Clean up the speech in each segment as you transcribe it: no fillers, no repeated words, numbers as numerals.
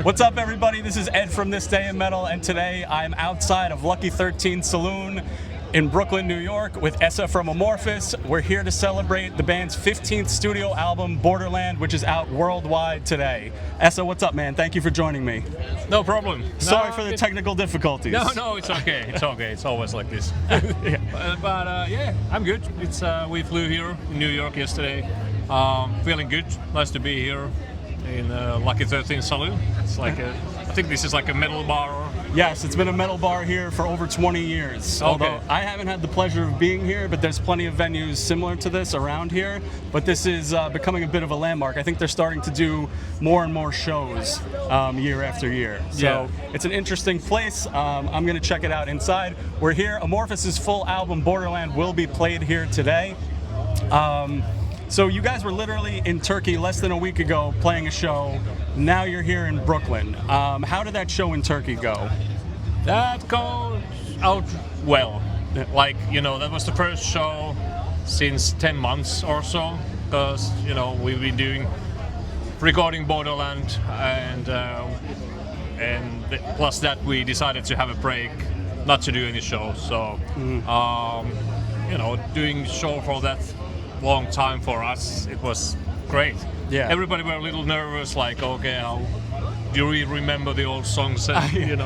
What's up, everybody? This is Ed from This Day in Metal, and today I'm outside of Lucky 13 Saloon in Brooklyn, New York, with Esa from Amorphis. We're here to celebrate the band's 15th studio album, Borderland, which is out worldwide today. Esa, what's up, man? Thank you for joining me. No problem. Sorry for the technical difficulties. No, it's okay. It's okay. It's always like this. Yeah, I'm good. We flew here in New York yesterday. Feeling good. Nice to be here in Lucky 13 Saloon. It's like I think this is like a metal bar. Yes, it's been a metal bar here for over 20 years. Okay. Although I haven't had the pleasure of being here, but there's plenty of venues similar to this around here. But this is becoming a bit of a landmark. I think they're starting to do more and more shows year after year. So It's an interesting place. I'm going to check it out inside. We're here. Amorphis' full album, Borderland, will be played here today. So you guys were literally in Turkey less than a week ago playing a show. Now you're here in Brooklyn. How did that show in Turkey go? That goes out well. Like, that was the first show since 10 months or so, because, we've been doing recording Borderland and plus that we decided to have a break, not to do any shows. So, doing show for that long time for us, it was great. Yeah. Everybody were a little nervous, like, okay, how do we remember the old songs? And,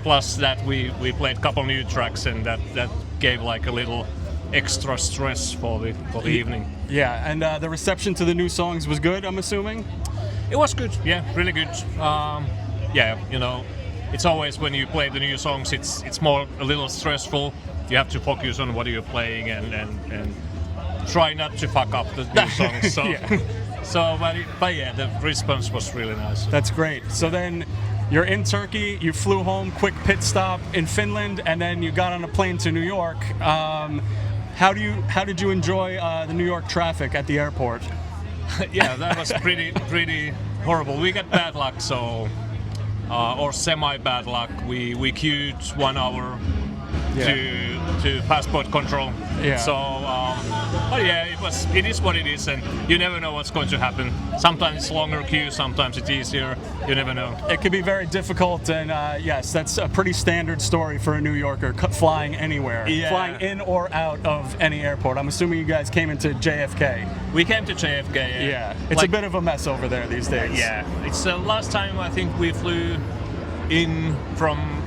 plus that we played a couple new tracks, and that gave like a little extra stress for the evening. Yeah, and the reception to the new songs was good, I'm assuming? It was good, yeah, really good. It's always when you play the new songs, it's more a little stressful. You have to focus on what you're playing and try not to fuck up the new songs. So, but the response was really nice. That's great. So then you're in Turkey, you flew home, quick pit stop in Finland, and then you got on a plane to New York. How did you enjoy the New York traffic at the airport? Yeah, that was pretty horrible. We got bad luck, or semi-bad luck. We queued 1 hour to passport control. Yeah. So, but yeah, it is what it is, and you never know what's going to happen. Sometimes it's longer queue, sometimes it's easier. You never know. It can be very difficult, and yes, that's a pretty standard story for a New Yorker flying anywhere, flying in or out of any airport. I'm assuming you guys came into JFK. We came to JFK. Yeah, it's a bit of a mess over there these days. Yeah, it's the last time I think we flew in from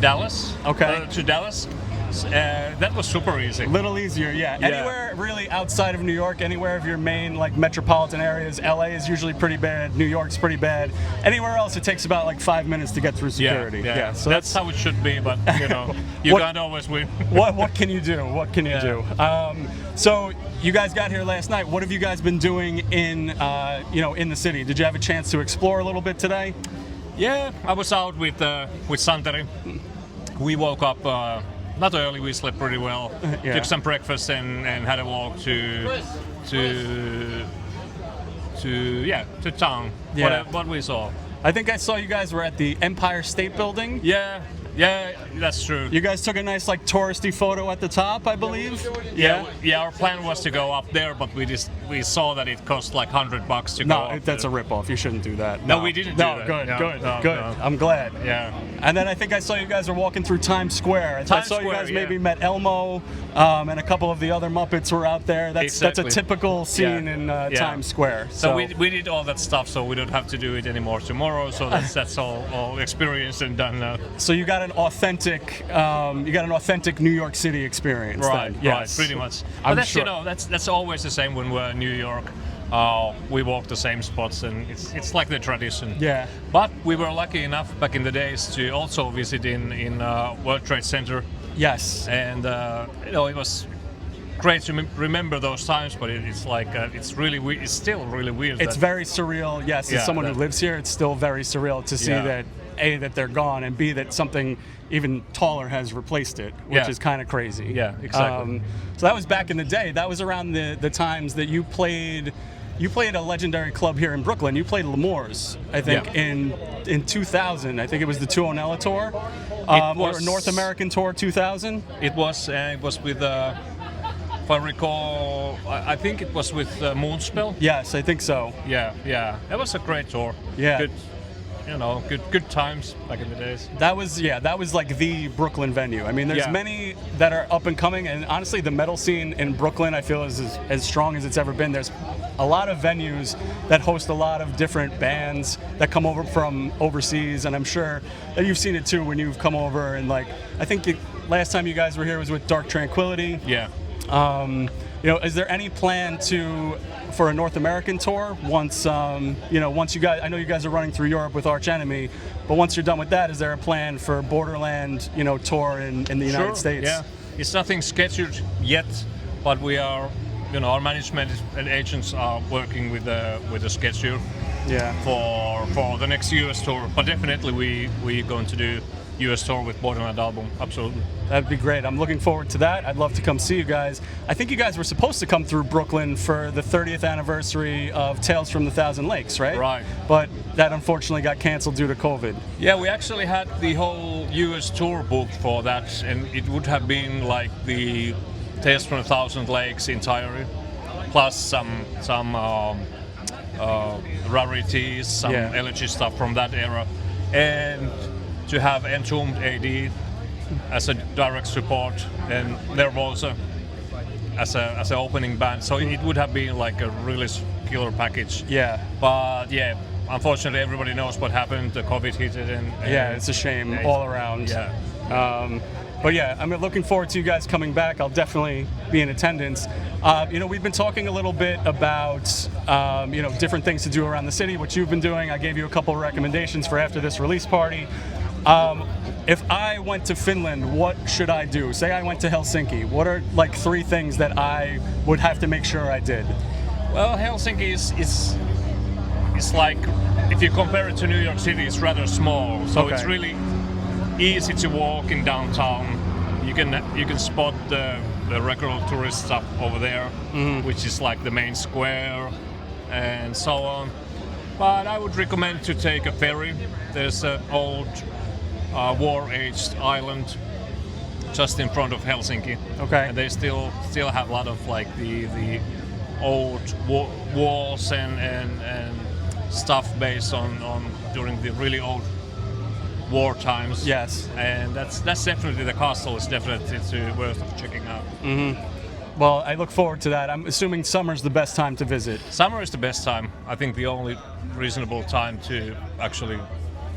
Dallas. Okay. To Dallas. That was super easy. Little easier, yeah. Anywhere really outside of New York, anywhere of your main metropolitan areas, LA is usually pretty bad, New York's pretty bad. Anywhere else it takes about 5 minutes to get through security. Yeah. So that's how it should be, but you can't always win. What can you do? What can you do? So you guys got here last night. What have you guys been doing in the city? Did you have a chance to explore a little bit today? Yeah, I was out with Santeri. We woke up not early. We slept pretty well. Took some breakfast and had a walk to town. Yeah. What we saw. I think I saw you guys were at the Empire State Building. Yeah, that's true. You guys took a nice touristy photo at the top, I believe. Yeah. Our plan was to go up there, but we saw that it cost $100 to go. No, that's a ripoff. You shouldn't do that. No, we didn't do that. Good. No. I'm glad. Yeah. And then I think I saw you guys were walking through Times Square. I saw you guys maybe met Elmo, and a couple of the other Muppets were out there. That's a typical scene in Times Square. So we did all that stuff, so we don't have to do it anymore tomorrow. So that's all experienced and done now. So you got an authentic New York City experience. Right, then. Yes. Pretty much. I'm But sure. that's always the same when we're in New York. We walk the same spots, and it's like the tradition. Yeah. But we were lucky enough back in the days to also visit in World Trade Center. Yes. And it was great to remember those times, but it's still really weird. It's very surreal. Yes, as someone who lives here, it's still very surreal to see that A, that they're gone, and B, that something even taller has replaced it, which is kind of crazy. Yeah, exactly. So that was back in the day. That was around the times that you played a legendary club here in Brooklyn. You played L'Amour's, I think, in 2000. I think it was the Tu Onella tour, or North American Tour 2000. It was with, if I recall, I think it was with Moonspell. Yes, I think so. Yeah. That was a great tour. Yeah. Good. good times back in the days. That was like the Brooklyn venue. I mean, there's many that are up and coming, and honestly, the metal scene in Brooklyn, I feel, is as strong as it's ever been. There's a lot of venues that host a lot of different bands that come over from overseas, and I'm sure that you've seen it too when you've come over. And like, I think the last time you guys were here was with Dark Tranquillity. Yeah. Is there any plan for a North American tour once once you guys? I know you guys are running through Europe with Arch Enemy, but once you're done with that, is there a plan for Borderland, tour in the United States? Yeah, it's nothing scheduled yet, but we are, our management and agents are working with the schedule. Yeah. For the next US tour, but definitely we're going to do US tour with Borderland album, absolutely. That'd be great. I'm looking forward to that. I'd love to come see you guys. I think you guys were supposed to come through Brooklyn for the 30th anniversary of Tales from the Thousand Lakes, right? Right. But that unfortunately got canceled due to COVID. Yeah, we actually had the whole US tour booked for that, and it would have been like the Tales from the Thousand Lakes entirely, plus some rarities, some elegy stuff from that era, and to have Entombed AD as a direct support, and there was as an opening band, so it would have been like a really killer package. Yeah. But yeah, unfortunately everybody knows what happened. The COVID hit it, and it's a shame all around. Yeah. But yeah, I'm looking forward to you guys coming back. I'll definitely be in attendance. We've been talking a little bit about different things to do around the city, what you've been doing. I gave you a couple of recommendations for after this release party. If I went to Finland, what should I do? Say I went to Helsinki. What are like 3 things that I would have to make sure I did? Well, Helsinki is like, if you compare it to New York City, it's rather small. So it's really easy to walk in downtown. You can spot the regular tourist stuff over there, which is like the main square and so on. But I would recommend to take a ferry. There's an old war-aged island just in front of Helsinki. Okay. And they still have a lot of like the old walls and stuff based on during the really old war times. Yes. And that's definitely, the castle is definitely worth of checking out. Well, I look forward to that. I'm assuming summer's the best time to visit. Summer is the best time. I think the only reasonable time to actually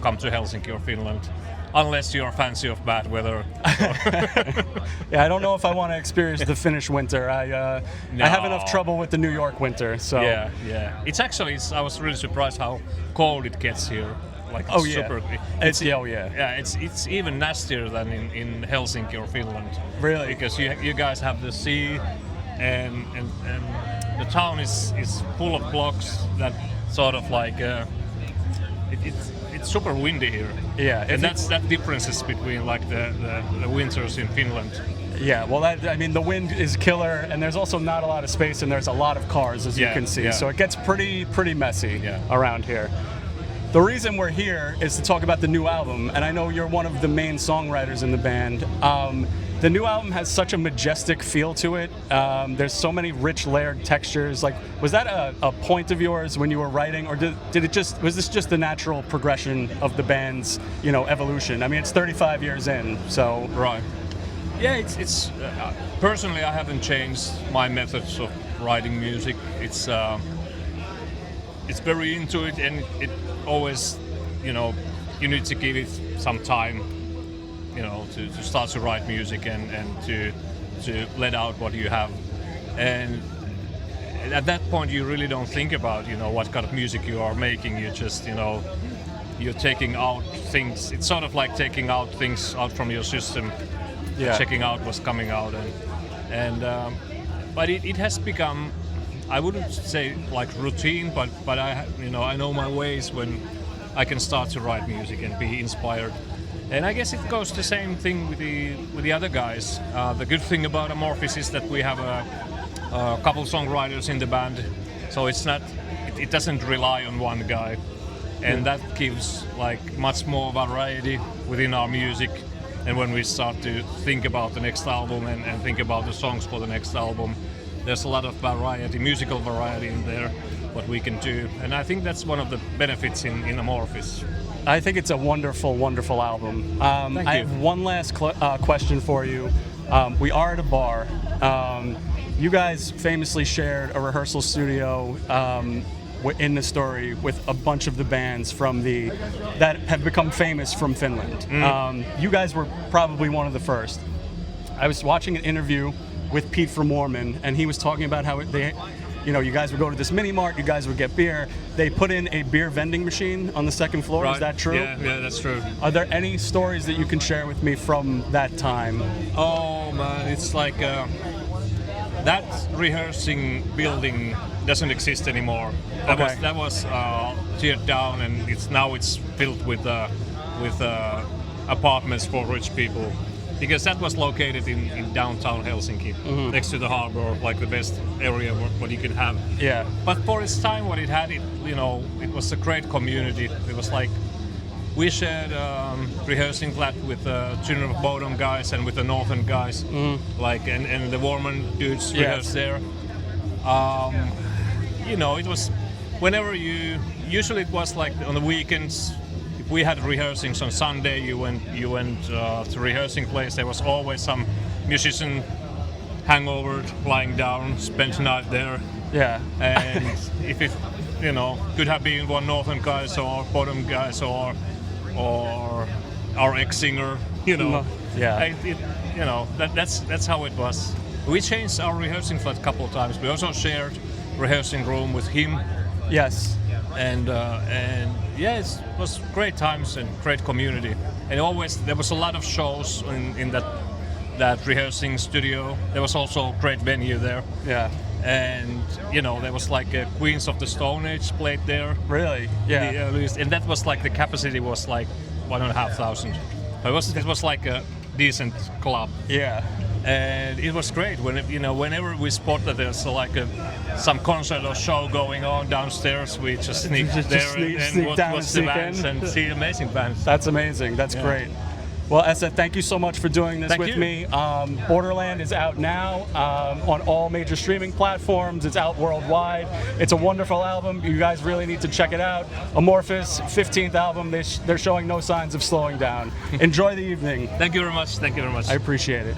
come to Helsinki or Finland, unless you're fancy of bad weather. Yeah, I don't know if I want to experience the Finnish winter. I have enough trouble with the New York winter. So yeah. It's actually, I was really surprised how cold it gets here. Like super. It's even nastier than in Helsinki or Finland. Really? Because you guys have the sea, and the town is full of blocks that sort of like it's super windy here. Yeah, and that differences between like the winters in Finland. Yeah, well, the wind is killer, and there's also not a lot of space, and there's a lot of cars, as you can see. So it gets pretty messy around here. The reason we're here is to talk about the new album, and I know you're one of the main songwriters in the band. The new album has such a majestic feel to it. There's so many rich, layered textures. Like, was that a point of yours when you were writing, or was this just the natural progression of the band's, evolution? I mean, it's 35 years in, so. Right. Yeah, it's personally, I haven't changed my methods of writing music. It's very into it, and it always, you need to give it some time, to start to write music and to let out what you have. And at that point, you really don't think about, what kind of music you are making. You just, you're taking out things. It's sort of like taking out things out from your system, checking out what's coming out, but it has become, I wouldn't say like routine, but I know my ways when I can start to write music and be inspired. And I guess it goes the same thing with the other guys. The good thing about Amorphis is that we have a couple songwriters in the band, so it doesn't rely on one guy, and that gives like much more variety within our music. And when we start to think about the next album and think about the songs for the next album, there's a lot of variety, musical variety in there, what we can do. And I think that's one of the benefits in Amorphis. I think it's a wonderful, wonderful album. I have one last question for you. We are at a bar. You guys famously shared a rehearsal studio in the story with a bunch of the bands that have become famous from Finland. You guys were probably one of the first. I was watching an interview with Pete from Mormon, and he was talking about how you guys would go to this mini mart, you guys would get beer. They put in a beer vending machine on the second floor. Right. Is that true? Yeah, that's true. Are there any stories that you can share with me from that time? Oh man, it's like that rehearsing building doesn't exist anymore. That was teared down, and it's filled with apartments for rich people. Because that was located in downtown Helsinki, next to the harbor, like the best area what you could have. Yeah. But for its time, what it had, it was a great community. It was like we shared rehearsing flat with the Children of Bodom guys and with the Northern guys, and the Warman dudes rehearsed there. It was whenever usually it was like on the weekends. We had rehearsings on Sunday. You went to rehearsing place. There was always some musician hangover, lying down, spent the night there. Yeah. And if it, could have been one Northern guys or Bottom guys or our ex-singer. Yeah. That's how it was. We changed our rehearsing flat a couple of times. We also shared rehearsing room with him. Yes. And it was great times and great community. And always there was a lot of shows in that rehearsing studio. There was also a great venue there. Yeah. And there was like a Queens of the Stone Age played there. Really? Yeah. The earliest, and that was like the capacity was like 1,500. It was like a decent club. Yeah. And it was great whenever we spot that there's like some concert or show going on downstairs, we just sneak there and watch the bands and see amazing bands. That's amazing. That's great. Well, Esa, thank you so much for doing this with me. Borderland is out now on all major streaming platforms. It's out worldwide. It's a wonderful album. You guys really need to check it out. Amorphis, 15th album. They're showing no signs of slowing down. Enjoy the evening. Thank you very much. Thank you very much. I appreciate it.